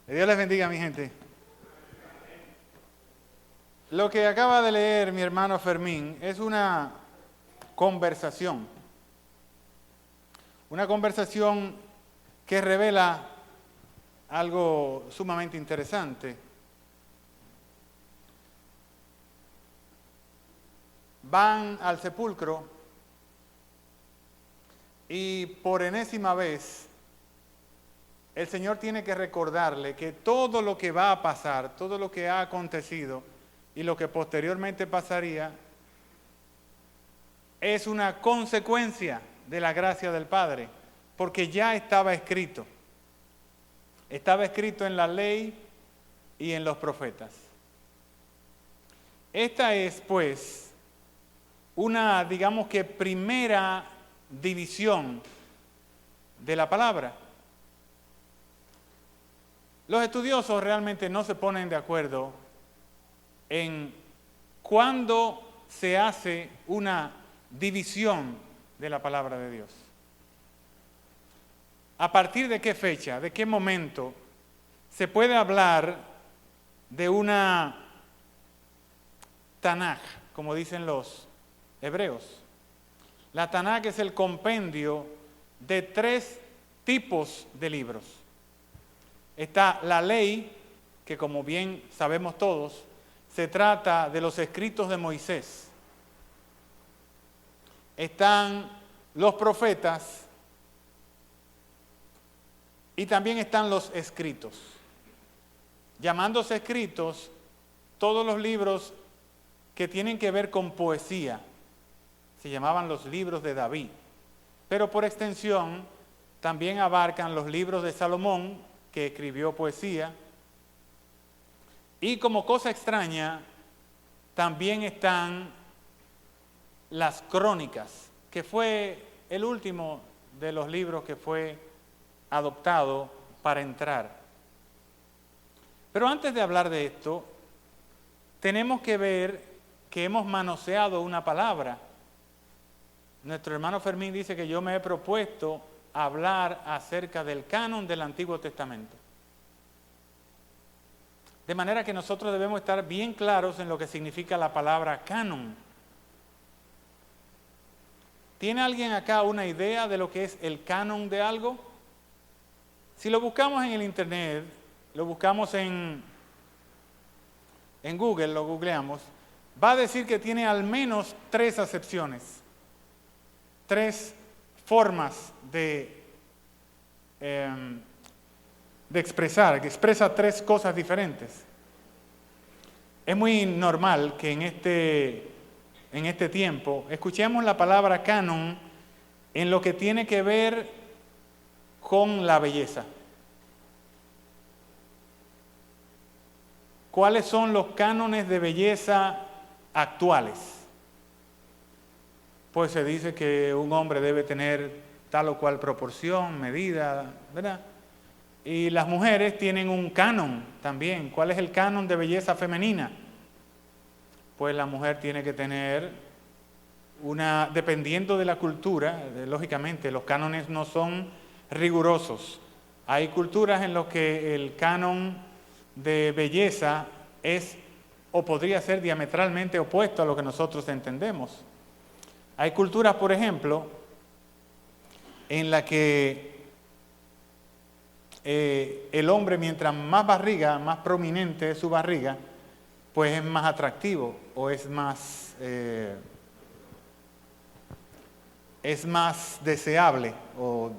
Que Dios les bendiga, mi gente. Lo que acaba de leer mi hermano Fermín es una conversación que revela algo sumamente interesante. Van al sepulcro y por enésima vez el Señor tiene que recordarle que todo lo que va a pasar, todo lo que ha acontecido y lo que posteriormente pasaría es una consecuencia de la gracia del Padre, porque ya estaba escrito. Estaba escrito en la ley y en los profetas. Esta es, pues, una, digamos que, primera división de la palabra. Los estudiosos realmente no se ponen de acuerdo en cuándo se hace una división de la palabra de Dios. ¿A partir de qué fecha, de qué momento se puede hablar de una Tanaj, como dicen los hebreos? La Tanaj es el compendio de 3 tipos de libros. Está la ley, que como bien sabemos todos, se trata de los escritos de Moisés. Están los profetas y también están los escritos. Llamándose escritos todos los libros que tienen que ver con poesía. Se llamaban los libros de David. Pero por extensión también abarcan los libros de Salomón, que escribió poesía. Y como cosa extraña, también están las crónicas, que fue el último de los libros que fue adoptado para entrar. Pero antes de hablar de esto, tenemos que ver que hemos manoseado una palabra. Nuestro hermano Fermín dice que yo me he propuesto hablar acerca del canon del Antiguo Testamento. De manera que nosotros debemos estar bien claros en lo que significa la palabra canon. ¿Tiene alguien acá una idea de lo que es el canon de algo? Si lo buscamos en el internet, lo buscamos en Google, lo googleamos, va a decir que tiene al menos 3 acepciones, 3 formas de expresar, que expresa 3 cosas diferentes. Es muy normal que en este tiempo escuchemos la palabra canon en lo que tiene que ver con la belleza. ¿Cuáles son los cánones de belleza actuales? Pues se dice que un hombre debe tener tal o cual proporción, medida, ¿verdad? Y las mujeres tienen un canon también. ¿Cuál es el canon de belleza femenina? Pues la mujer tiene que tener dependiendo de la cultura, lógicamente, los cánones no son rigurosos. Hay culturas en las que el canon de belleza es o podría ser diametralmente opuesto a lo que nosotros entendemos. Hay culturas, por ejemplo, en la que el hombre, mientras más barriga, más prominente es su barriga, pues es más atractivo o es más deseable, o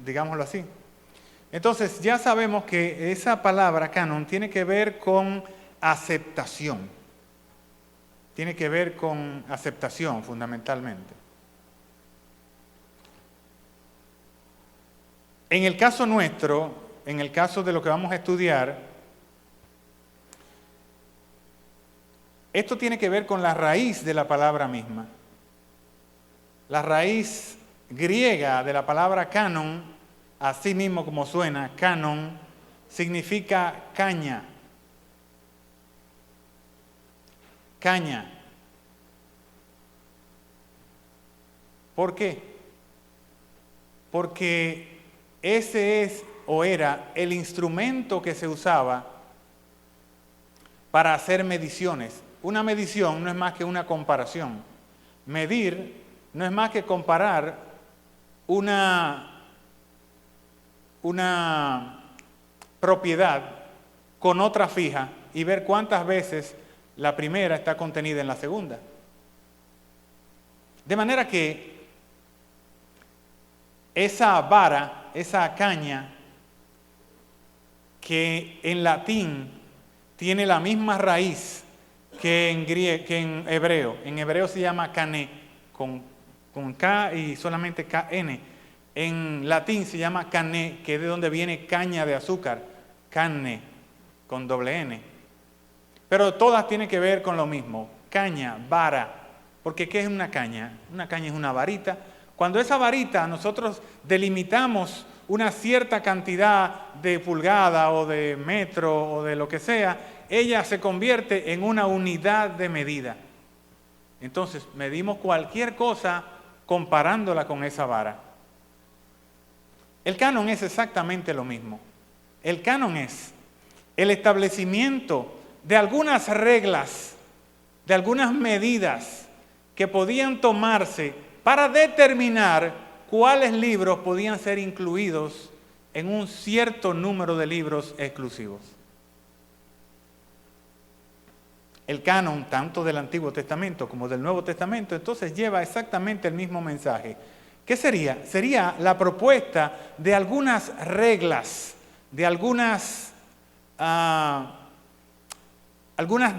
digámoslo así. Entonces ya sabemos que esa palabra canon tiene que ver con aceptación. Tiene que ver con aceptación fundamentalmente. En el caso nuestro, en el caso de lo que vamos a estudiar, esto tiene que ver con la raíz de la palabra misma. La raíz griega de la palabra canon, así mismo como suena, canon, significa caña. Caña. ¿Por qué? Porque ese es o era el instrumento que se usaba para hacer mediciones. Una medición no es más que una comparación. Medir no es más que comparar una propiedad con otra fija y ver cuántas veces la primera está contenida en la segunda. De manera que esa vara, esa caña, que en latín tiene la misma raíz que en hebreo. En hebreo se llama cané, con K y solamente KN. En latín se llama cané, que es de donde viene caña de azúcar, carne, con doble N. Pero todas tienen que ver con lo mismo, caña, vara. Porque ¿qué es una caña? Una caña es una varita. Cuando esa varita nosotros delimitamos una cierta cantidad de pulgada o de metro o de lo que sea, ella se convierte en una unidad de medida. Entonces medimos cualquier cosa comparándola con esa vara. El canon es exactamente lo mismo. El canon es el establecimiento de algunas reglas, de algunas medidas que podían tomarse para determinar cuáles libros podían ser incluidos en un cierto número de libros exclusivos. El canon, tanto del Antiguo Testamento como del Nuevo Testamento, entonces lleva exactamente el mismo mensaje. ¿Qué sería? Sería la propuesta de algunas reglas, de algunas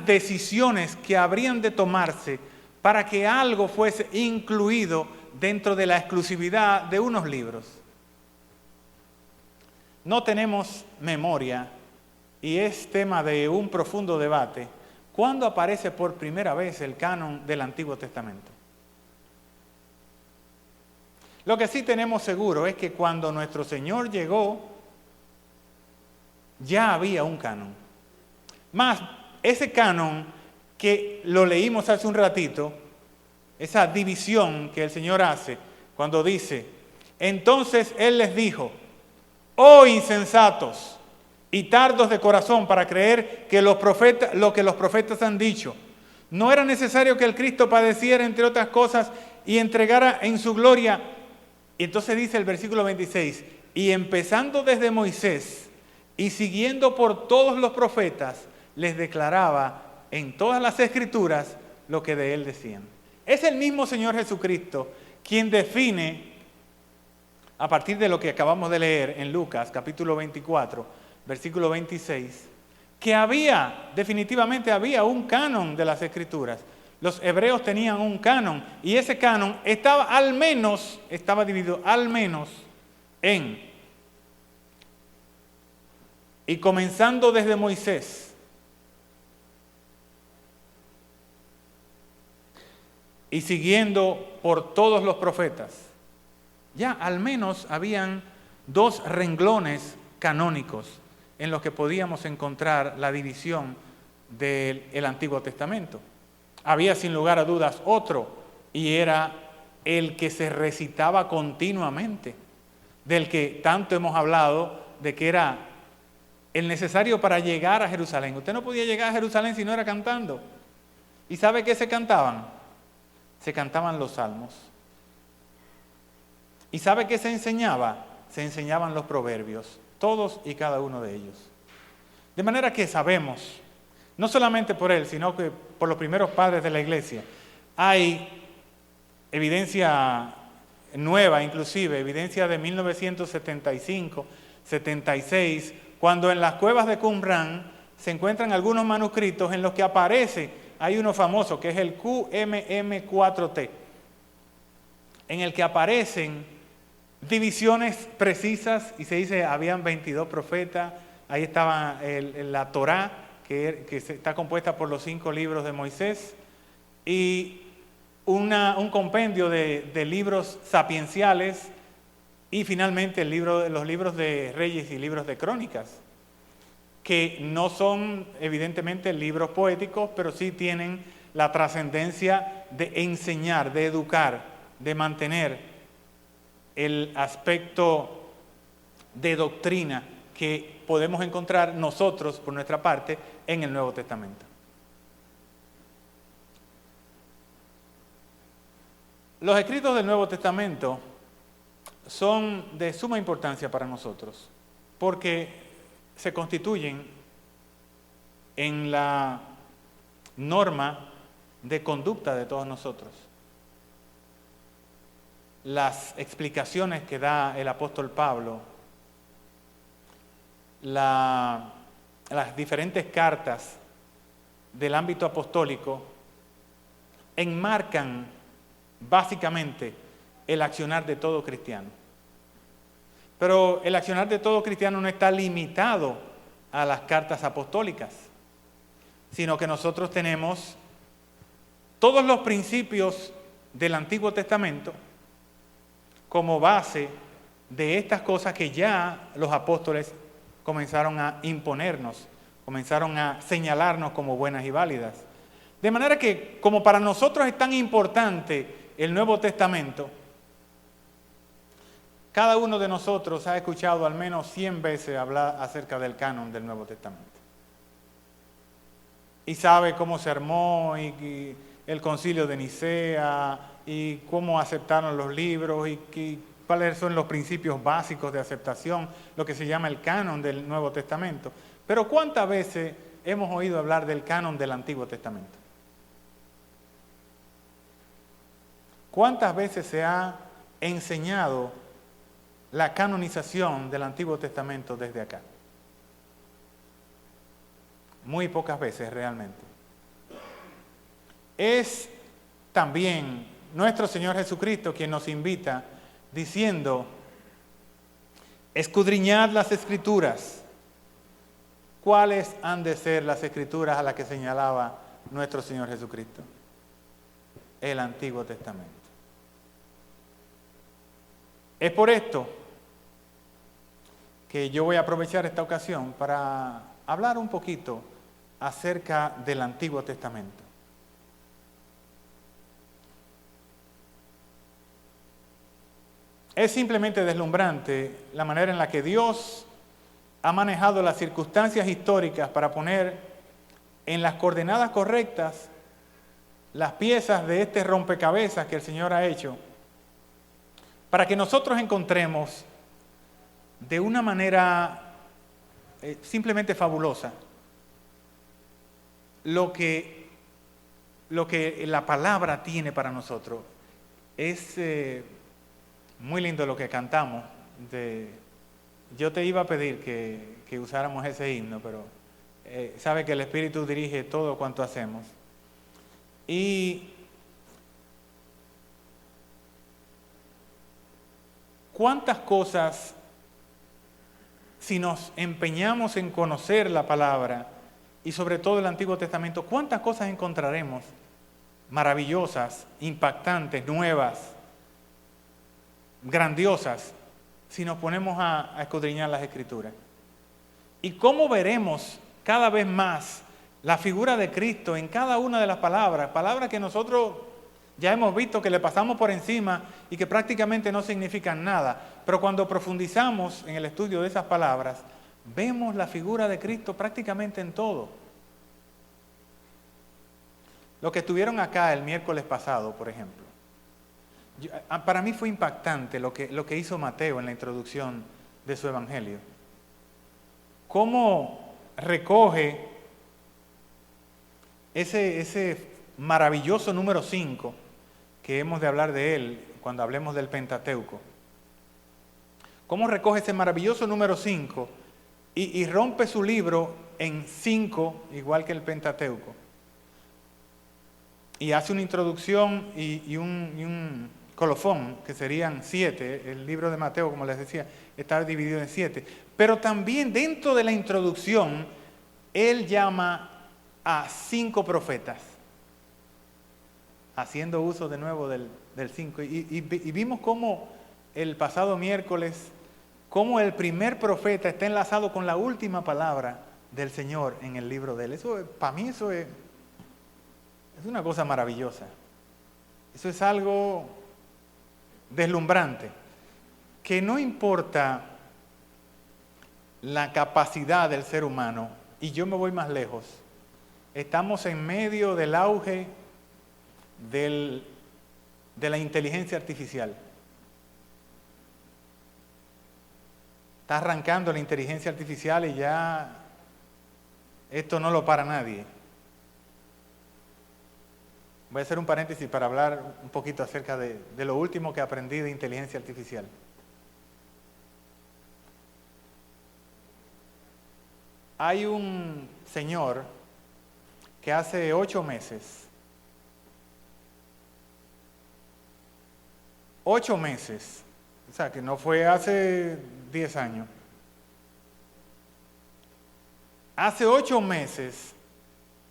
decisiones que habrían de tomarse para que algo fuese incluido dentro de la exclusividad de unos libros. No tenemos memoria, y es tema de un profundo debate, ¿cuándo aparece por primera vez el canon del Antiguo Testamento? Lo que sí tenemos seguro es que cuando nuestro Señor llegó, ya había un canon. Más, ese canon que lo leímos hace un ratito, esa división que el Señor hace cuando dice, entonces Él les dijo, oh insensatos y tardos de corazón para creer que lo que los profetas han dicho. ¿No era necesario que el Cristo padeciera, entre otras cosas, y entregara en su gloria? Y entonces dice el versículo 26, y empezando desde Moisés y siguiendo por todos los profetas, les declaraba en todas las escrituras lo que de él decían. Es el mismo Señor Jesucristo quien define, a partir de lo que acabamos de leer en Lucas capítulo 24, versículo 26, que definitivamente había un canon de las escrituras. Los hebreos tenían un canon y ese canon estaba dividido al menos en, y comenzando desde Moisés, y siguiendo por todos los profetas, ya al menos habían 2 renglones canónicos en los que podíamos encontrar la división del Antiguo Testamento. Había sin lugar a dudas otro, y era el que se recitaba continuamente, del que tanto hemos hablado, de que era el necesario para llegar a Jerusalén. Usted no podía llegar a Jerusalén si no era cantando. ¿Y sabe qué se cantaban? Se cantaban los salmos. ¿Y sabe qué se enseñaba? Se enseñaban los proverbios, todos y cada uno de ellos. De manera que sabemos, no solamente por él, sino que por los primeros padres de la iglesia, hay evidencia nueva, inclusive evidencia de 1975, 76, cuando en las cuevas de Qumran se encuentran algunos manuscritos en los que aparece. Hay uno famoso que es el QMM4T, en el que aparecen divisiones precisas y se dice habían 22 profetas, ahí estaba la Torá, que está compuesta por los 5 libros de Moisés, y un compendio de libros sapienciales, y finalmente los libros de Reyes y libros de Crónicas, que no son evidentemente libros poéticos, pero sí tienen la trascendencia de enseñar, de educar, de mantener el aspecto de doctrina que podemos encontrar nosotros, por nuestra parte, en el Nuevo Testamento. Los escritos del Nuevo Testamento son de suma importancia para nosotros, porque se constituyen en la norma de conducta de todos nosotros. Las explicaciones que da el apóstol Pablo, las diferentes cartas del ámbito apostólico enmarcan básicamente el accionar de todo cristiano. Pero el accionar de todo cristiano no está limitado a las cartas apostólicas, sino que nosotros tenemos todos los principios del Antiguo Testamento como base de estas cosas que ya los apóstoles comenzaron a imponernos, comenzaron a señalarnos como buenas y válidas. De manera que, como para nosotros es tan importante el Nuevo Testamento, cada uno de nosotros ha escuchado al menos 100 veces hablar acerca del canon del Nuevo Testamento. Y sabe cómo se armó y el concilio de Nicea y cómo aceptaron los libros y cuáles son los principios básicos de aceptación, lo que se llama el canon del Nuevo Testamento. Pero ¿cuántas veces hemos oído hablar del canon del Antiguo Testamento? ¿Cuántas veces se ha enseñado la canonización del Antiguo Testamento desde acá? Muy pocas veces realmente. Es también nuestro Señor Jesucristo quien nos invita diciendo: escudriñad las Escrituras. ¿Cuáles han de ser las Escrituras a las que señalaba nuestro Señor Jesucristo? El Antiguo Testamento. Es por esto que yo voy a aprovechar esta ocasión para hablar un poquito acerca del Antiguo Testamento. Es simplemente deslumbrante la manera en la que Dios ha manejado las circunstancias históricas para poner en las coordenadas correctas las piezas de este rompecabezas que el Señor ha hecho, para que nosotros encontremos de una manera simplemente fabulosa lo que la palabra tiene para nosotros. Es muy lindo lo que cantamos. Yo te iba a pedir que usáramos ese himno, pero sabe que el Espíritu dirige todo cuanto hacemos. Y ¿cuántas cosas, si nos empeñamos en conocer la palabra y sobre todo el Antiguo Testamento, cuántas cosas encontraremos maravillosas, impactantes, nuevas, grandiosas, si nos ponemos a escudriñar las Escrituras? ¿Y cómo veremos cada vez más la figura de Cristo en cada una de las palabras que nosotros ya hemos visto que le pasamos por encima y que prácticamente no significan nada? Pero cuando profundizamos en el estudio de esas palabras, vemos la figura de Cristo prácticamente en todo. Los que estuvieron acá el miércoles pasado, por ejemplo, para mí fue impactante lo que hizo Mateo en la introducción de su evangelio. Cómo recoge ese maravilloso número 5, que hemos de hablar de él cuando hablemos del Pentateuco. Cómo recoge ese maravilloso número 5 y rompe su libro en 5, igual que el Pentateuco. Y hace una introducción y un colofón, que serían 7. El libro de Mateo, como les decía, está dividido en 7. Pero también dentro de la introducción, él llama a 5 profetas, haciendo uso de nuevo del 5. Y vimos cómo el pasado miércoles, cómo el primer profeta está enlazado con la última palabra del Señor en el libro de él. Eso, para mí eso es una cosa maravillosa. Eso es algo deslumbrante, que no importa la capacidad del ser humano. Y yo me voy más lejos. Estamos en medio del auge de la inteligencia artificial. Está arrancando la inteligencia artificial y ya esto no lo para nadie. Voy a hacer un paréntesis para hablar un poquito acerca de lo último que aprendí de inteligencia artificial. Hay un señor que hace 8 meses, 8 meses, o sea que no fue hace 10 años, hace 8 meses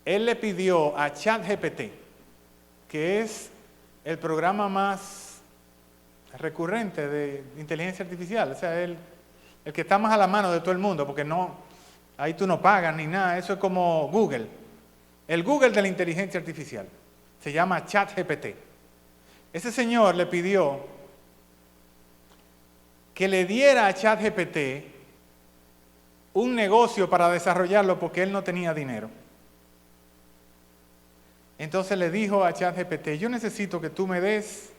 él le pidió a ChatGPT, que es el programa más recurrente de inteligencia artificial, o sea, el que está más a la mano de todo el mundo, porque ahí tú no pagas ni nada, eso es como Google. El Google de la inteligencia artificial se llama ChatGPT. Ese señor le pidió que le diera a ChatGPT un negocio para desarrollarlo porque él no tenía dinero. Entonces le dijo a ChatGPT, yo necesito que tú me des,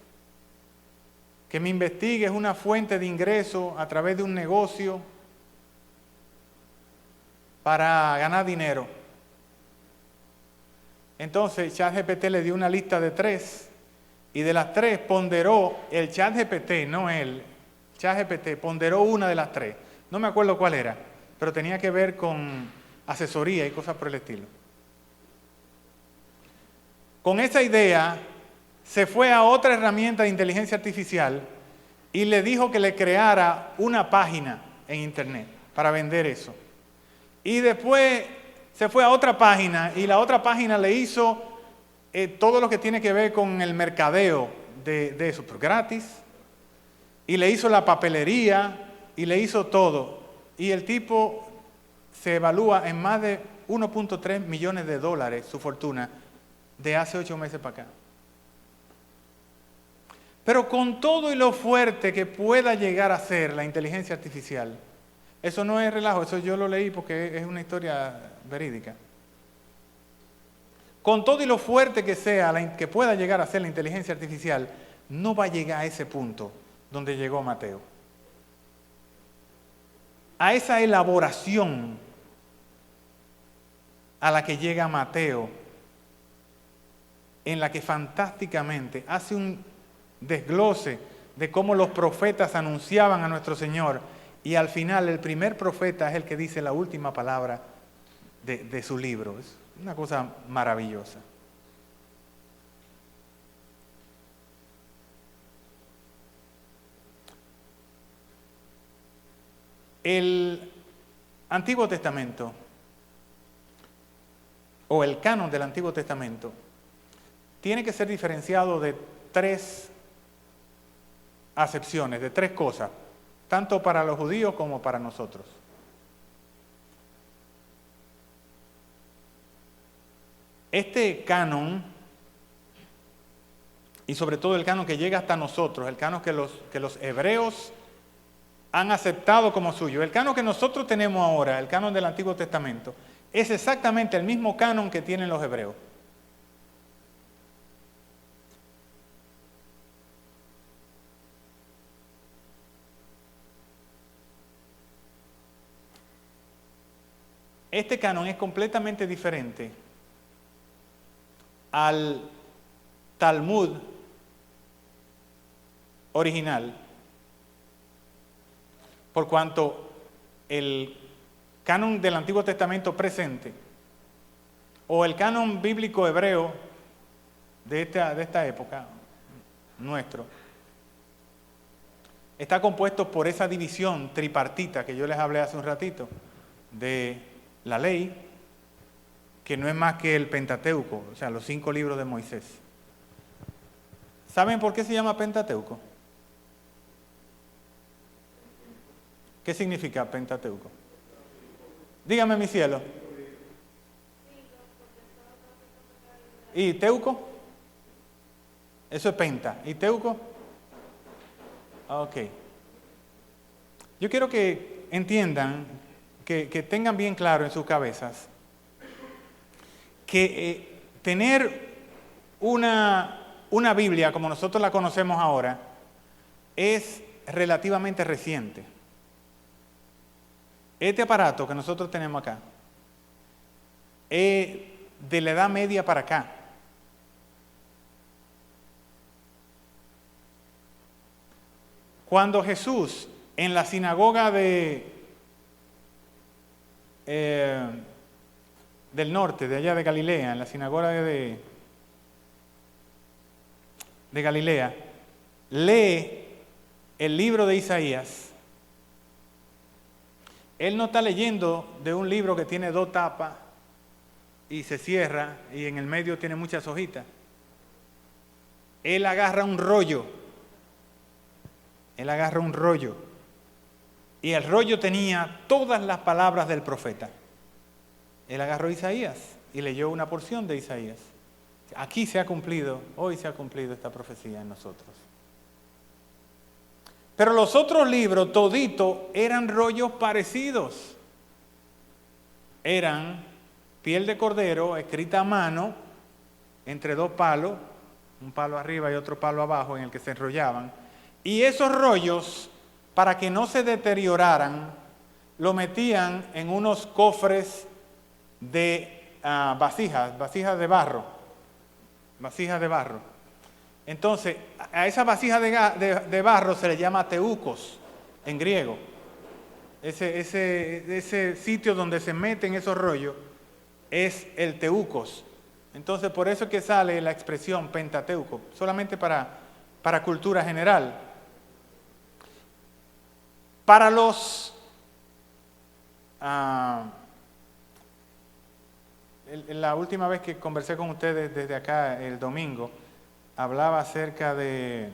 que me investigues una fuente de ingreso a través de un negocio para ganar dinero. Entonces ChatGPT le dio una lista de 3 y de las 3 ponderó el ChatGPT, no él, ChatGPT ponderó una de las 3. No me acuerdo cuál era, pero tenía que ver con asesoría y cosas por el estilo. Con esa idea se fue a otra herramienta de inteligencia artificial y le dijo que le creara una página en internet para vender eso. Y después se fue a otra página y la otra página le hizo todo lo que tiene que ver con el mercadeo de eso, pero gratis. Y le hizo la papelería y le hizo todo. Y el tipo se evalúa en más de 1.3 millones de dólares su fortuna de hace 8 meses para acá. Pero con todo y lo fuerte que pueda llegar a ser la inteligencia artificial, eso no es relajo, eso yo lo leí porque es una historia verídica. Con todo y lo fuerte que sea, que pueda llegar a ser la inteligencia artificial, no va a llegar a ese punto donde llegó Mateo. A esa elaboración a la que llega Mateo, en la que fantásticamente hace un desglose de cómo los profetas anunciaban a nuestro Señor, y al final el primer profeta es el que dice la última palabra de su libro. Es una cosa maravillosa. El Antiguo Testamento, o el canon del Antiguo Testamento, tiene que ser diferenciado de 3 acepciones, de 3 cosas, tanto para los judíos como para nosotros. Este canon, y sobre todo el canon que llega hasta nosotros, el canon que los hebreos han aceptado como suyo, el canon que nosotros tenemos ahora, el canon del Antiguo Testamento, es exactamente el mismo canon que tienen los hebreos. Este canon es completamente diferente al Talmud original, por cuanto el canon del Antiguo Testamento presente, o el canon bíblico hebreo de esta época, nuestro, está compuesto por esa división tripartita que yo les hablé hace un ratito, de la ley, que no es más que el Pentateuco, o sea, los 5 libros de Moisés. ¿Saben por qué se llama Pentateuco? ¿Qué significa Pentateuco? Dígame, mi cielo. ¿Y Teuco? Eso es Penta. ¿Y Teuco? Ok. Yo quiero que entiendan que tengan bien claro en sus cabezas que tener una Biblia como nosotros la conocemos ahora es relativamente reciente. Este aparato que nosotros tenemos acá es de la Edad Media para acá. Cuando Jesús en la sinagoga del norte, de allá de Galilea, en la sinagoga de Galilea, lee el libro de Isaías, él no está leyendo de un libro que tiene 2 tapas y se cierra y en el medio tiene muchas hojitas. Él agarra un rollo. Y el rollo tenía todas las palabras del profeta. Él agarró Isaías y leyó una porción de Isaías. Aquí se ha cumplido, hoy se ha cumplido esta profecía en nosotros. Pero los otros libros, toditos, eran rollos parecidos. Eran piel de cordero, escrita a mano, entre 2 palos, un palo arriba y otro palo abajo en el que se enrollaban. Y esos rollos, para que no se deterioraran, lo metían en unos cofres de vasijas de barro. Entonces, a esa vasija de barro se le llama teucos en griego. Ese sitio donde se meten esos rollos es el teucos. Entonces, por eso es que sale la expresión Pentateuco, solamente para cultura general. Para la última vez que conversé con ustedes desde acá el domingo, hablaba acerca de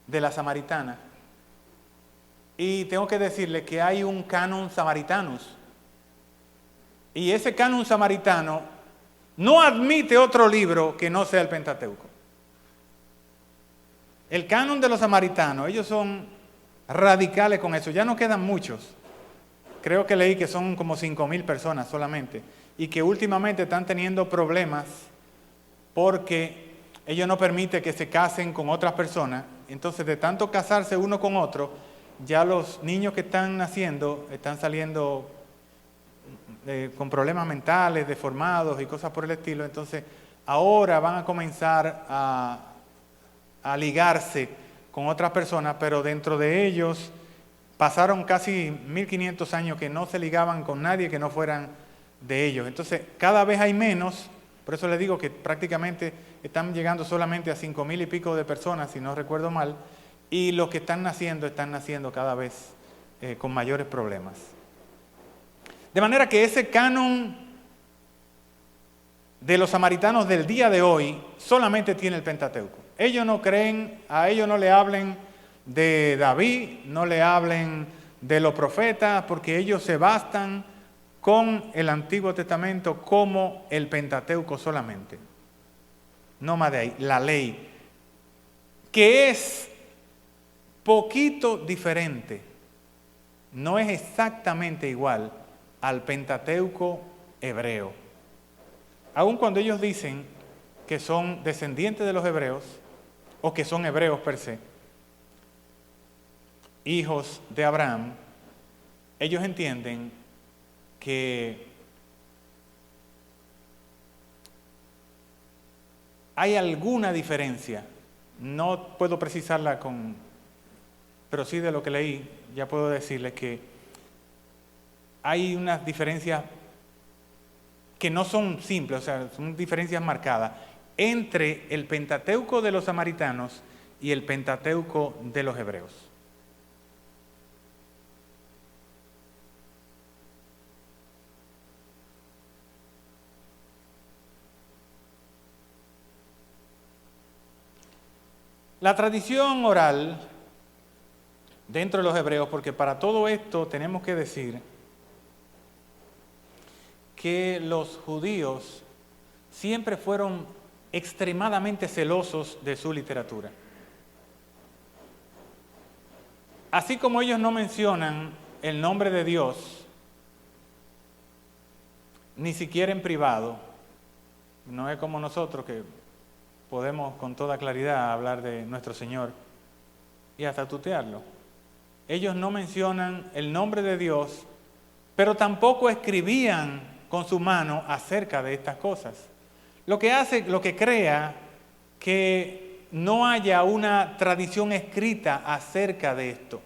la samaritana. Y tengo que decirle que hay un canon samaritanus. Y ese canon samaritano no admite otro libro que no sea el Pentateuco. El canon de los samaritanos, ellos son radicales con eso, ya no quedan muchos. Creo que leí que son como 5,000 personas solamente y que últimamente están teniendo problemas porque ellos no permiten que se casen con otras personas. Entonces, de tanto casarse uno con otro, ya los niños que están naciendo están saliendo con problemas mentales, deformados y cosas por el estilo. Entonces, ahora van a comenzar a ligarse con otras personas, pero dentro de ellos pasaron casi 1500 años que no se ligaban con nadie que no fueran de ellos. Entonces, cada vez hay menos, por eso les digo que prácticamente están llegando solamente a 5,000 y pico de personas, si no recuerdo mal, y los que están naciendo cada vez con mayores problemas. De manera que ese canon de los samaritanos del día de hoy solamente tiene el Pentateuco. Ellos no creen, a ellos no le hablen de David, no le hablen de los profetas, porque ellos se bastan con el Antiguo Testamento como el Pentateuco solamente. No más de ahí, la ley, que es poquito diferente, no es exactamente igual al Pentateuco hebreo. Aun cuando ellos dicen que son descendientes de los hebreos, o que son hebreos per se, hijos de Abraham, ellos entienden que hay alguna diferencia, no puedo precisarla pero sí de lo que leí, ya puedo decirles que hay unas diferencias que no son simples, o sea, son diferencias marcadas entre el Pentateuco de los samaritanos y el Pentateuco de los hebreos. La tradición oral dentro de los hebreos, porque para todo esto tenemos que decir que los judíos siempre fueron extremadamente celosos de su literatura. Así como ellos no mencionan el nombre de Dios, ni siquiera en privado. No es como nosotros que podemos con toda claridad hablar de nuestro Señor y hasta tutearlo. Ellos no mencionan el nombre de Dios, pero tampoco escribían con su mano acerca de estas cosas. Lo que crea que no haya una tradición escrita acerca de esto.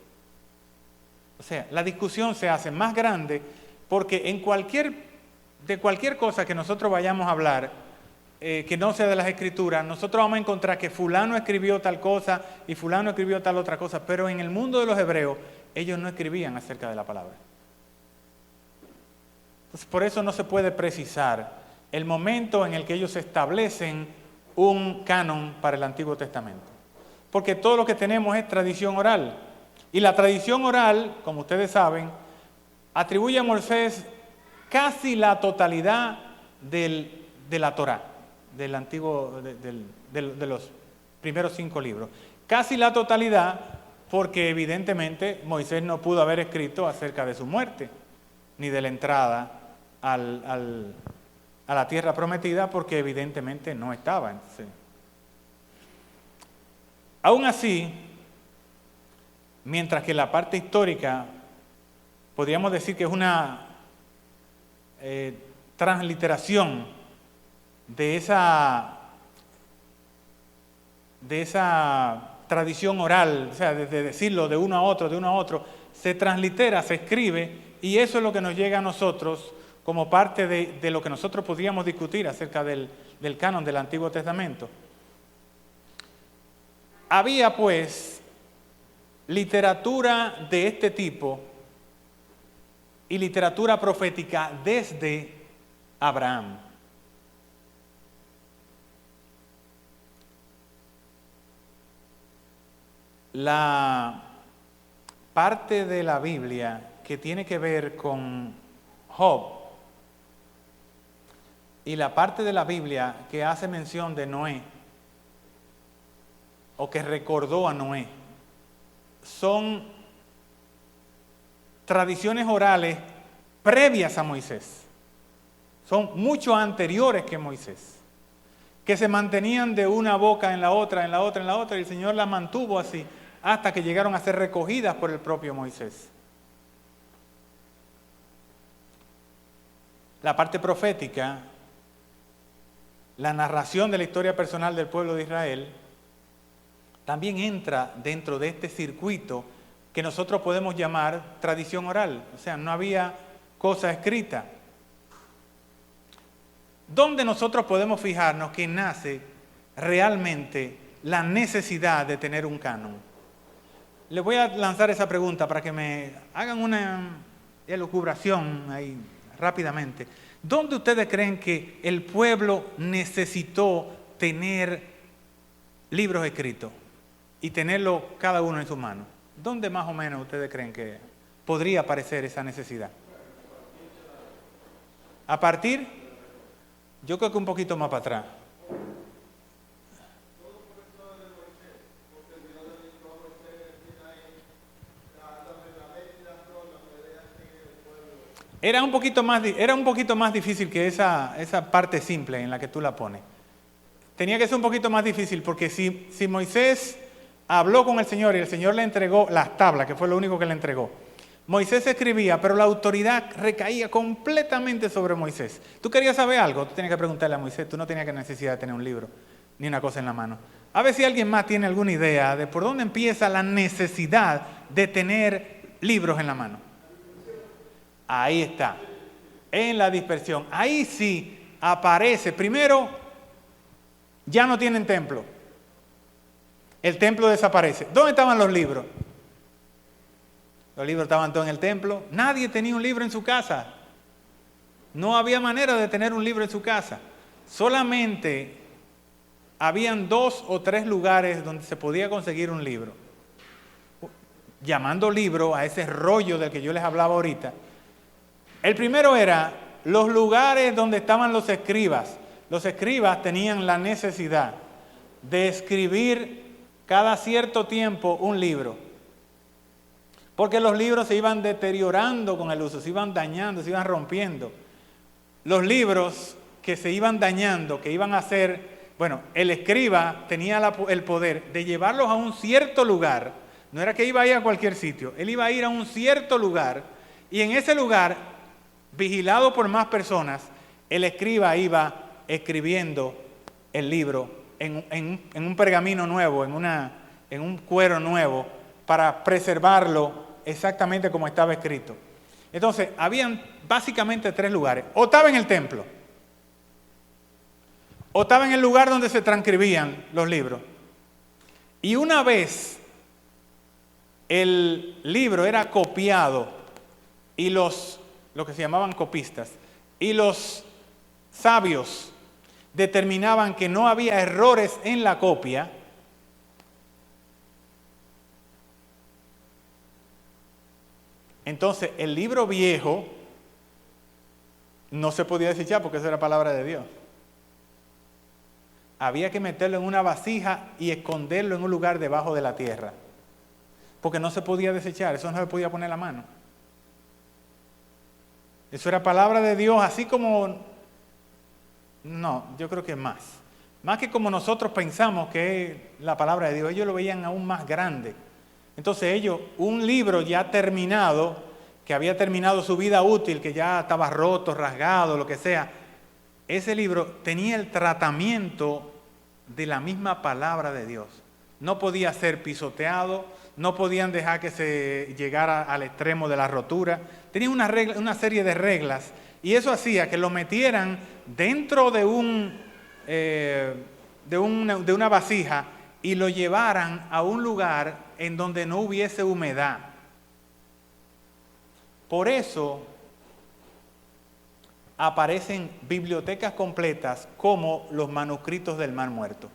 O sea, la discusión se hace más grande porque de cualquier cosa que nosotros vayamos a hablar, que no sea de las Escrituras, nosotros vamos a encontrar que fulano escribió tal cosa y fulano escribió tal otra cosa, pero en el mundo de los hebreos, ellos no escribían acerca de la palabra. Entonces, por eso no se puede precisar el momento en el que ellos establecen un canon para el Antiguo Testamento. Porque todo lo que tenemos es tradición oral. Y la tradición oral, como ustedes saben, atribuye a Moisés casi la totalidad de la Torá, del antiguo, de los primeros 5 libros. Casi la totalidad, porque evidentemente Moisés no pudo haber escrito acerca de su muerte, ni de la entrada a la tierra prometida, porque evidentemente no estaba. Entonces, aún así, mientras que la parte histórica podríamos decir que es una transliteración de esa tradición oral, o sea, de decirlo de uno a otro, se translitera, se escribe, y eso es lo que nos llega a nosotros como parte de lo que nosotros podríamos discutir acerca del canon del Antiguo Testamento. Había pues literatura de este tipo y literatura profética desde Abraham. La parte de la Biblia que tiene que ver con Job y la parte de la Biblia que hace mención de Noé o que recordó a Noé son tradiciones orales previas a Moisés. Son mucho anteriores que Moisés, que se mantenían de una boca en la otra, y el Señor las mantuvo así hasta que llegaron a ser recogidas por el propio Moisés. La parte profética, la narración de la historia personal del pueblo de Israel, también entra dentro de este circuito que nosotros podemos llamar tradición oral. O sea, no había cosa escrita. ¿Dónde nosotros podemos fijarnos que nace realmente la necesidad de tener un canon? Les voy a lanzar esa pregunta para que me hagan una elucubración ahí rápidamente. ¿Dónde ustedes creen que el pueblo necesitó tener libros escritos y tenerlos cada uno en su mano? ¿Dónde más o menos ustedes creen que podría aparecer esa necesidad? ¿A partir? Yo creo que un poquito más para atrás. Era un poquito más difícil que esa parte simple en la que tú la pones. Tenía que ser un poquito más difícil porque si Moisés habló con el Señor y el Señor le entregó las tablas, que fue lo único que le entregó, Moisés escribía, pero la autoridad recaía completamente sobre Moisés. Tú querías saber algo, tú tenías que preguntarle a Moisés, tú no tenías necesidad de tener un libro, ni una cosa en la mano. A ver si alguien más tiene alguna idea de por dónde empieza la necesidad de tener libros en la mano. Ahí está, en la dispersión. Ahí sí aparece. Primero, ya no tienen templo. El templo desaparece. ¿Dónde estaban los libros? Los libros estaban todos en el templo. Nadie tenía un libro en su casa. No había manera de tener un libro en su casa. Solamente habían 2 o 3 lugares donde se podía conseguir un libro. Llamando libro a ese rollo del que yo les hablaba ahorita. El primero era los lugares donde estaban los escribas. Los escribas tenían la necesidad de escribir cada cierto tiempo un libro. porque los libros se iban deteriorando con el uso, se iban dañando, se iban rompiendo. Los libros que se iban dañando, que iban a ser, bueno, el escriba tenía el poder de llevarlos a un cierto lugar. No era que iba a ir a cualquier sitio, él iba a ir a un cierto lugar y en ese lugar, vigilado por más personas, el escriba iba escribiendo el libro en un pergamino nuevo, en un cuero nuevo, para preservarlo exactamente como estaba escrito. Entonces, habían básicamente 3 lugares. O estaba en el templo, o estaba en el lugar donde se transcribían los libros. Y una vez el libro era copiado, y lo que se llamaban copistas, y los sabios determinaban que no había errores en la copia, entonces el libro viejo no se podía desechar porque eso era palabra de Dios. Había que meterlo en una vasija y esconderlo en un lugar debajo de la tierra, porque no se podía desechar, eso no se podía poner la mano. Eso era palabra de Dios, así como, no, yo creo que más que como nosotros pensamos que es la palabra de Dios, ellos lo veían aún más grande. Entonces ellos, un libro ya terminado, que había terminado su vida útil, que ya estaba roto, rasgado, lo que sea, ese libro tenía el tratamiento de la misma palabra de Dios. No podía ser pisoteado, no podían dejar que se llegara al extremo de la rotura. Tenía una serie de reglas y eso hacía que lo metieran dentro de una vasija y lo llevaran a un lugar en donde no hubiese humedad. Por eso aparecen bibliotecas completas como los manuscritos del Mar Muerto.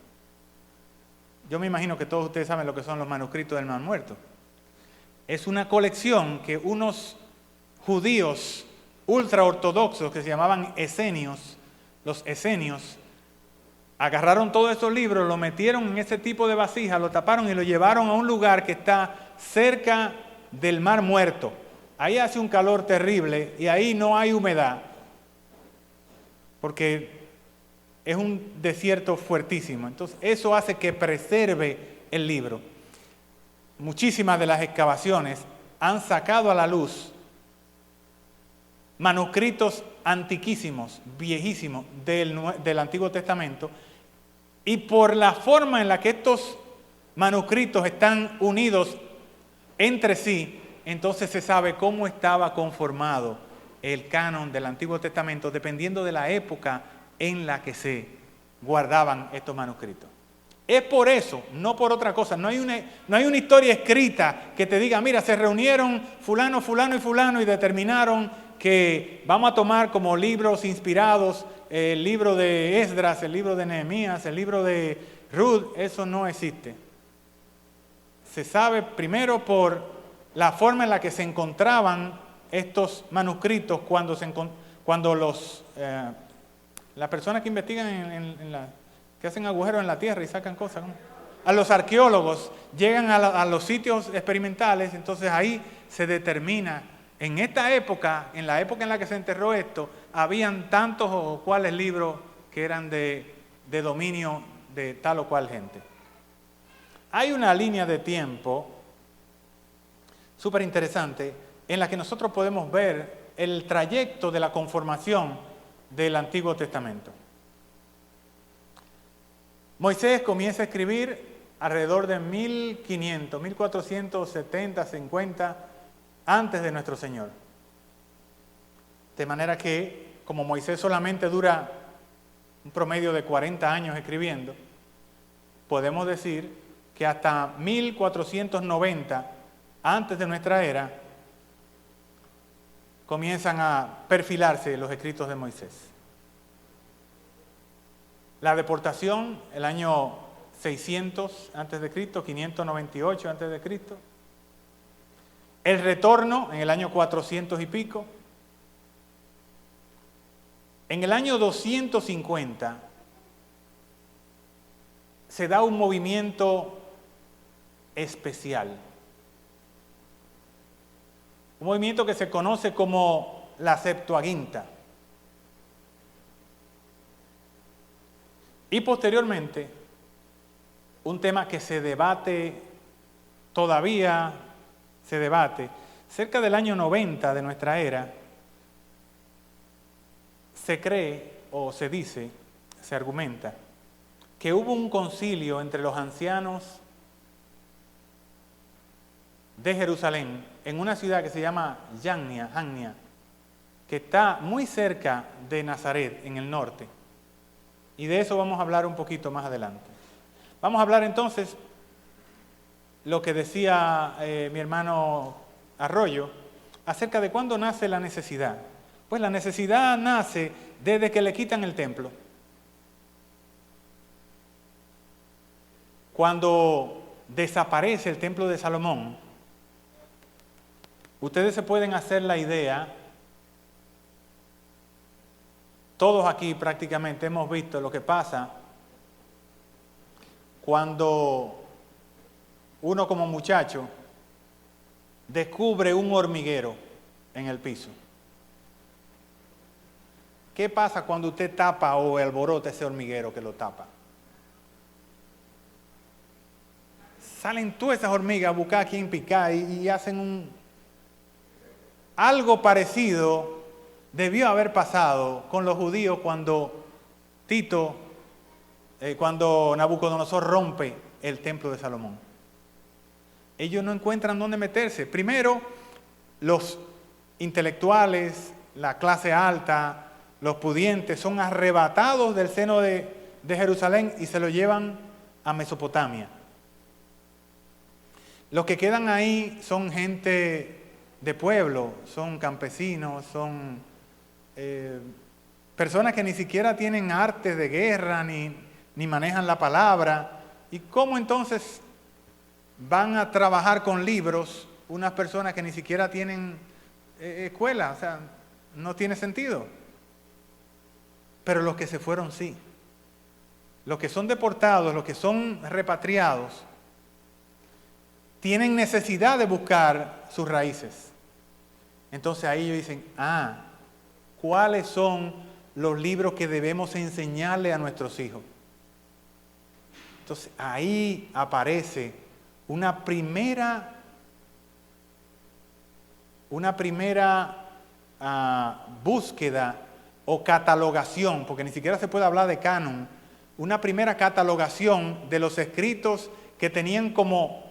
Yo me imagino que todos ustedes saben lo que son los manuscritos del Mar Muerto. Es una colección que unos judíos ultraortodoxos que se llamaban esenios, los esenios, agarraron todos esos libros, lo metieron en ese tipo de vasija, lo taparon y lo llevaron a un lugar que está cerca del Mar Muerto. Ahí hace un calor terrible y ahí no hay humedad, porque es un desierto fuertísimo. Entonces, eso hace que preserve el libro. Muchísimas de las excavaciones han sacado a la luz manuscritos antiquísimos, viejísimos del Antiguo Testamento, y por la forma en la que estos manuscritos están unidos entre sí, entonces se sabe cómo estaba conformado el canon del Antiguo Testamento, dependiendo de la época en la que se guardaban estos manuscritos. Es por eso, no por otra cosa. No hay una historia escrita que te diga, mira, se reunieron fulano, fulano y fulano y determinaron que vamos a tomar como libros inspirados el libro de Esdras, el libro de Nehemías, el libro de Ruth. Eso no existe. Se sabe primero por la forma en la que se encontraban estos manuscritos cuando las personas que investigan que hacen agujeros en la tierra y sacan cosas, ¿no? A los arqueólogos llegan a los sitios experimentales, entonces ahí se determina, en esta época, en la época en la que se enterró esto, habían tantos o cuales libros que eran de dominio de tal o cual gente. Hay una línea de tiempo súper interesante en la que nosotros podemos ver el trayecto de la conformación del Antiguo Testamento. Moisés comienza a escribir alrededor de 1500, 1470, 50 antes de nuestro Señor. De manera que, como Moisés solamente dura un promedio de 40 años escribiendo, podemos decir que hasta 1490 antes de nuestra era comienzan a perfilarse los escritos de Moisés. La deportación, el año 600 a.C., 598 a.C. El retorno, en el año 400 y pico. En el año 250 se da un movimiento especial. un movimiento que se conoce como la Septuaginta. Y posteriormente, un tema que se debate, todavía se debate, cerca del año 90 de nuestra era, se cree o se dice, se argumenta, que hubo un concilio entre los ancianos de Jerusalén, en una ciudad que se llama Jania, que está muy cerca de Nazaret, en el norte. Y de eso vamos a hablar un poquito más adelante. Vamos a hablar entonces lo que decía mi hermano Arroyo, acerca de cuándo nace la necesidad. Pues la necesidad nace desde que le quitan el templo. Cuando desaparece el templo de Salomón, ustedes se pueden hacer la idea, todos aquí prácticamente hemos visto lo que pasa cuando uno como muchacho descubre un hormiguero en el piso. ¿Qué pasa cuando usted tapa o alborota ese hormiguero que lo tapa? Salen todas esas hormigas a buscar a quien picar y hacen algo parecido debió haber pasado con los judíos cuando cuando Nabucodonosor rompe el templo de Salomón. Ellos no encuentran dónde meterse. Primero, los intelectuales, la clase alta, los pudientes son arrebatados del seno de Jerusalén y se lo llevan a Mesopotamia. Los que quedan ahí son gente de pueblo, son campesinos, son personas que ni siquiera tienen artes de guerra ni manejan la palabra. ¿Y cómo entonces van a trabajar con libros unas personas que ni siquiera tienen escuela? O sea, no tiene sentido. Pero los que se fueron sí. Los que son deportados, los que son repatriados, tienen necesidad de buscar sus raíces. Entonces ahí ellos dicen, ¿cuáles son los libros que debemos enseñarle a nuestros hijos? Entonces ahí aparece una primera búsqueda o catalogación, porque ni siquiera se puede hablar de canon, una primera catalogación de los escritos que tenían como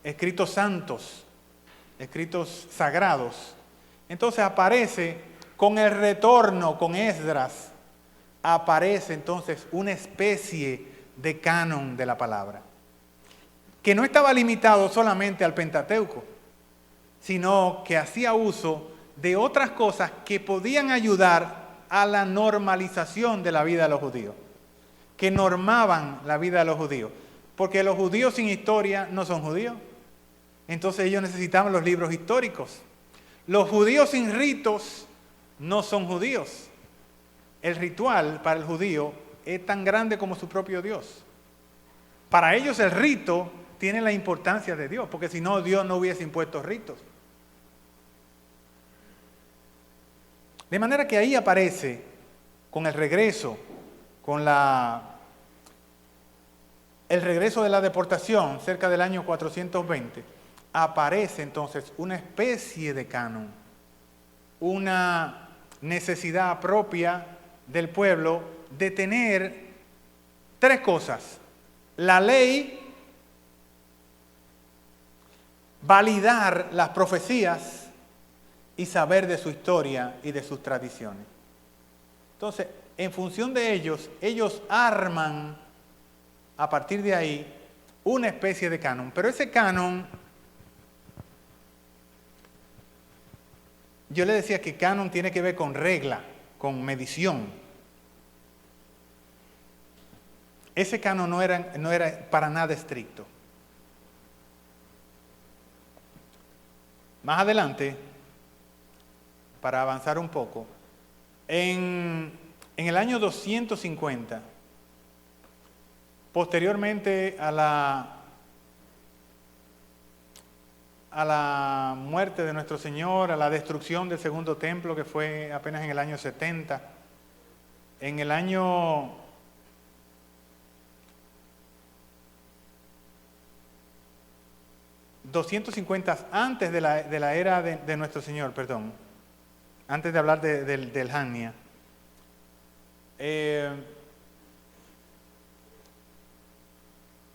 escritos santos, escritos sagrados. Entonces aparece con el retorno, con Esdras, aparece entonces una especie de canon de la palabra, que no estaba limitado solamente al Pentateuco, sino que hacía uso de otras cosas que podían ayudar a la normalización de la vida de los judíos, que normaban la vida de los judíos, porque los judíos sin historia no son judíos. Entonces ellos necesitaban los libros históricos. Los judíos sin ritos no son judíos. El ritual para el judío es tan grande como su propio Dios. Para ellos el rito tiene la importancia de Dios, porque si no, Dios no hubiese impuesto ritos. De manera que ahí aparece, con el regreso, el regreso de la deportación, cerca del año 420, aparece entonces una especie de canon, una necesidad propia del pueblo de tener tres cosas: la ley, validar las profecías y saber de su historia y de sus tradiciones. Entonces, en función de ellos arman a partir de ahí una especie de canon. Pero ese canon, yo le decía que canon tiene que ver con regla, con medición. Ese canon no era para nada estricto. Más adelante, para avanzar un poco, en el año 250, posteriormente a a la muerte de nuestro Señor, a la destrucción del segundo templo, que fue apenas en el año 70. En el año 250 antes de la era de nuestro Señor, perdón, antes de hablar del Hania.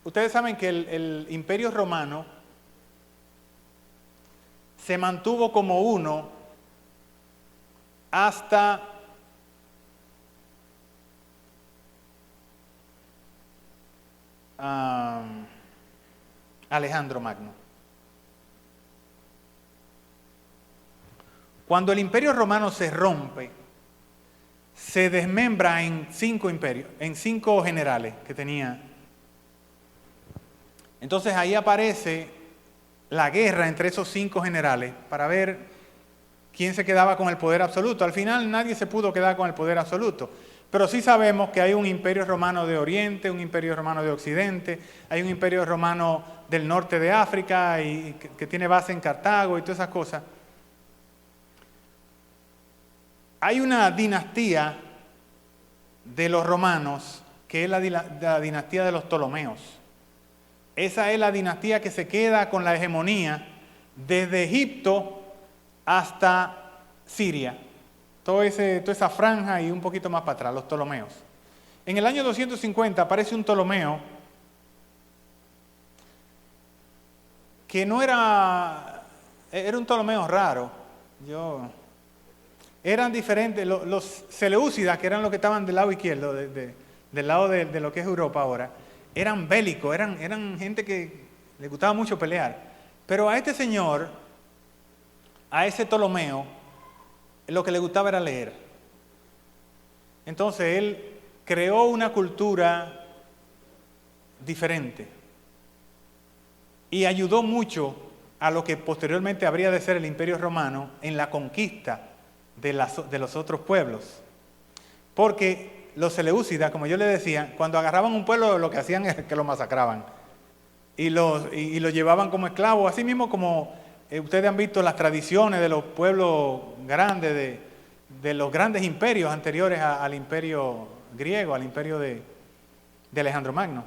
Ustedes saben que el Imperio Romano se mantuvo como uno hasta Alejandro Magno. Cuando el Imperio Romano se rompe, se desmembra en 5 imperios, en 5 generales que tenía. Entonces ahí aparece la guerra entre esos 5 generales para ver quién se quedaba con el poder absoluto. Al final nadie se pudo quedar con el poder absoluto, pero sí sabemos que hay un Imperio Romano de Oriente, un Imperio Romano de Occidente, hay un Imperio Romano del norte de África y que tiene base en Cartago y todas esas cosas. Hay una dinastía de los romanos que es la dinastía de los Ptolomeos. Esa es la dinastía que se queda con la hegemonía desde Egipto hasta Siria. Toda esa franja y un poquito más para atrás, los Ptolomeos. En el año 250 aparece un Ptolomeo que no era un Ptolomeo raro. Eran diferentes, los Seleucidas, que eran los que estaban del lado izquierdo, del lado de lo que es Europa ahora, eran bélicos, eran gente que le gustaba mucho pelear. Pero a este señor, a ese Ptolomeo, lo que le gustaba era leer. Entonces él creó una cultura diferente y ayudó mucho a lo que posteriormente habría de ser el Imperio Romano en la conquista de los otros pueblos. Porque los Seleucidas, como yo les decía, cuando agarraban un pueblo lo que hacían es que lo masacraban y lo llevaban como esclavos, así mismo como ustedes han visto las tradiciones de los pueblos grandes, de los grandes imperios anteriores al imperio griego, al imperio de Alejandro Magno.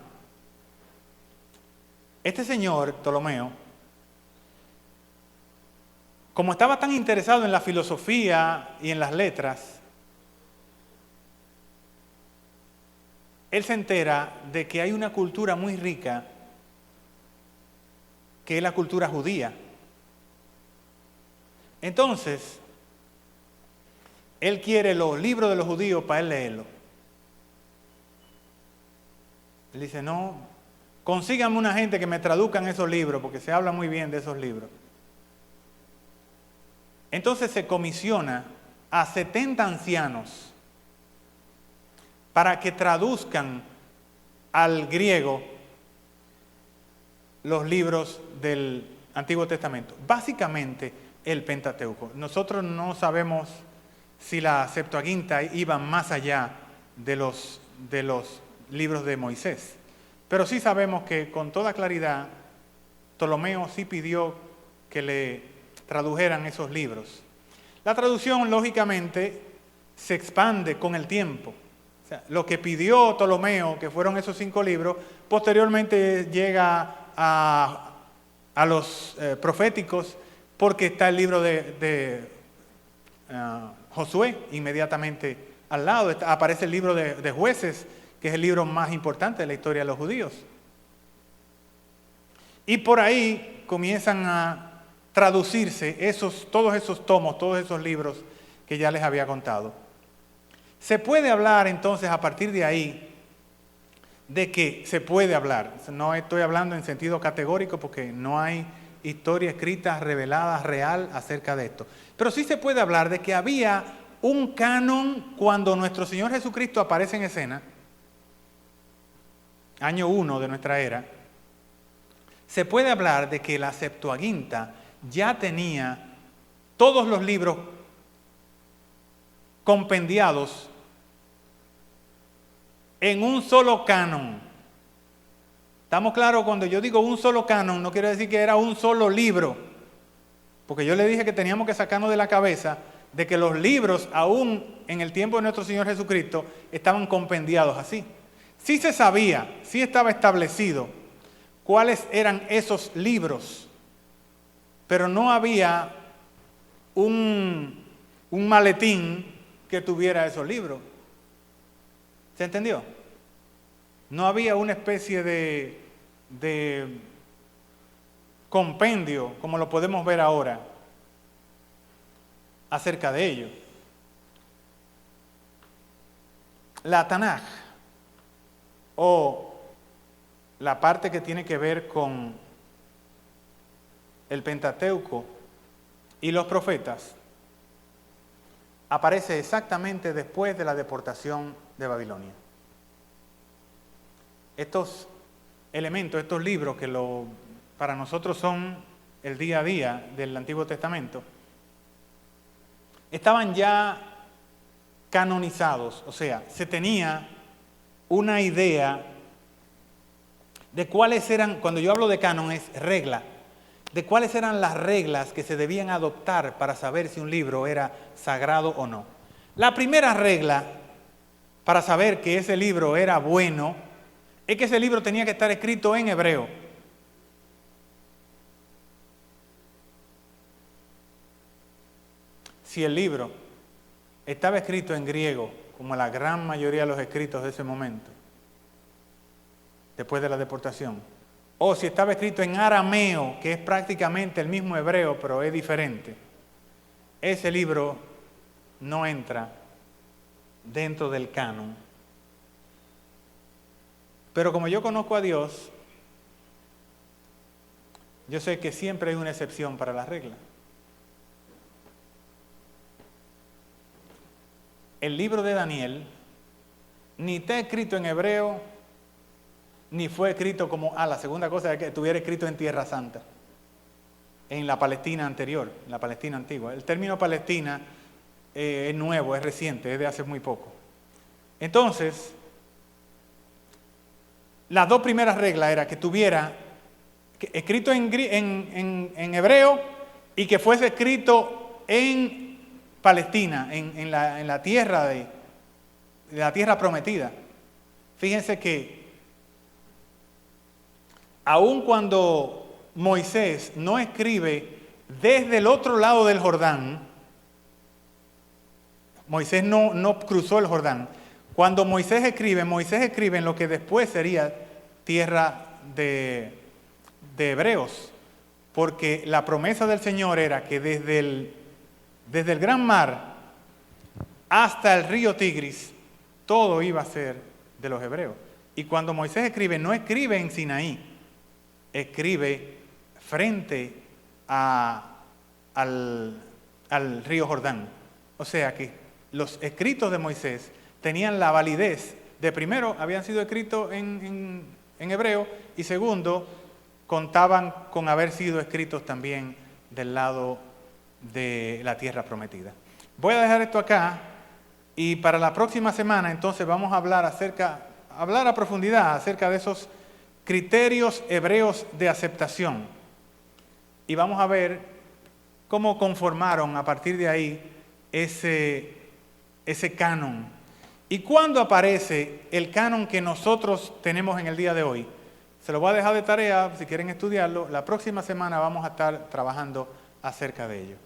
Este señor, Ptolomeo, como estaba tan interesado en la filosofía y en las letras, él se entera de que hay una cultura muy rica, que es la cultura judía. Entonces, él quiere los libros de los judíos para él leerlos. Él dice, no, consíganme una gente que me traduzcan esos libros, porque se habla muy bien de esos libros. Entonces se comisiona a 70 ancianos para que traduzcan al griego los libros del Antiguo Testamento. Básicamente el Pentateuco. Nosotros no sabemos si la Septuaginta iba más allá de los libros de Moisés, pero sí sabemos que con toda claridad Ptolomeo sí pidió que le tradujeran esos libros. La traducción, lógicamente, se expande con el tiempo. O sea, lo que pidió Ptolomeo, que fueron esos 5 libros, posteriormente llega a los proféticos, porque está el libro de Josué inmediatamente al lado. Aparece el libro de Jueces, que es el libro más importante de la historia de los judíos. Y por ahí comienzan a traducirse todos esos tomos, todos esos libros que ya les había contado. Se puede hablar entonces a partir de ahí de que se puede hablar. No estoy hablando en sentido categórico porque no hay historia escrita, revelada, real acerca de esto. Pero sí se puede hablar de que había un canon cuando nuestro Señor Jesucristo aparece en escena, año 1 de nuestra era. Se puede hablar de que la Septuaginta ya tenía todos los libros compendiados en un solo canon. ¿Estamos claros? Cuando yo digo un solo canon, no quiere decir que era un solo libro, Porque yo le dije que teníamos que sacarnos de la cabeza de que los libros, aún en el tiempo de nuestro Señor Jesucristo, estaban compendiados así. Sí se sabía, sí estaba establecido cuáles eran esos libros, pero no había un maletín que tuviera esos libros. ¿Se entendió? No había una especie de compendio, como lo podemos ver ahora, acerca de ello. La Tanaj, o la parte que tiene que ver con el Pentateuco y los profetas, aparece exactamente después de la deportación de Babilonia. Estos elementos, estos libros que para nosotros son el día a día del Antiguo Testamento, estaban ya canonizados, o sea, se tenía una idea de cuáles eran, cuando yo hablo de canon es regla, de cuáles eran las reglas que se debían adoptar para saber si un libro era sagrado o no. La primera regla para saber que ese libro era bueno es que ese libro tenía que estar escrito en hebreo. Si el libro estaba escrito en griego, como la gran mayoría de los escritos de ese momento, después de la deportación, o si estaba escrito en arameo, que es prácticamente el mismo hebreo, pero es diferente, ese libro no entra dentro del canon. Pero como yo conozco a Dios, yo sé que siempre hay una excepción para la regla. El libro de Daniel ni está escrito en hebreo, ni fue escrito como, la segunda cosa es que estuviera escrito en Tierra Santa, en la Palestina anterior, en la Palestina antigua. El término Palestina es nuevo, es reciente, es de hace muy poco. Entonces, las dos primeras reglas eran que tuviera escrito en hebreo y que fuese escrito en Palestina, en la tierra de la tierra prometida. Fíjense que aun cuando Moisés no escribe desde el otro lado del Jordán, Moisés no cruzó el Jordán. Cuando Moisés escribe en lo que después sería tierra de hebreos, porque la promesa del Señor era que desde el Gran Mar hasta el río Tigris, todo iba a ser de los hebreos. Y cuando Moisés escribe, no escribe en Sinaí, escribe frente al río Jordán. O sea que los escritos de Moisés tenían la validez de, primero, habían sido escritos en hebreo, y segundo, contaban con haber sido escritos también del lado de la tierra prometida. Voy a dejar esto acá, y para la próxima semana entonces vamos a hablar a profundidad acerca de esos criterios hebreos de aceptación. Y vamos a ver cómo conformaron a partir de ahí ese canon. ¿Y cuándo aparece el canon que nosotros tenemos en el día de hoy? Se lo voy a dejar de tarea, si quieren estudiarlo. La próxima semana vamos a estar trabajando acerca de ello.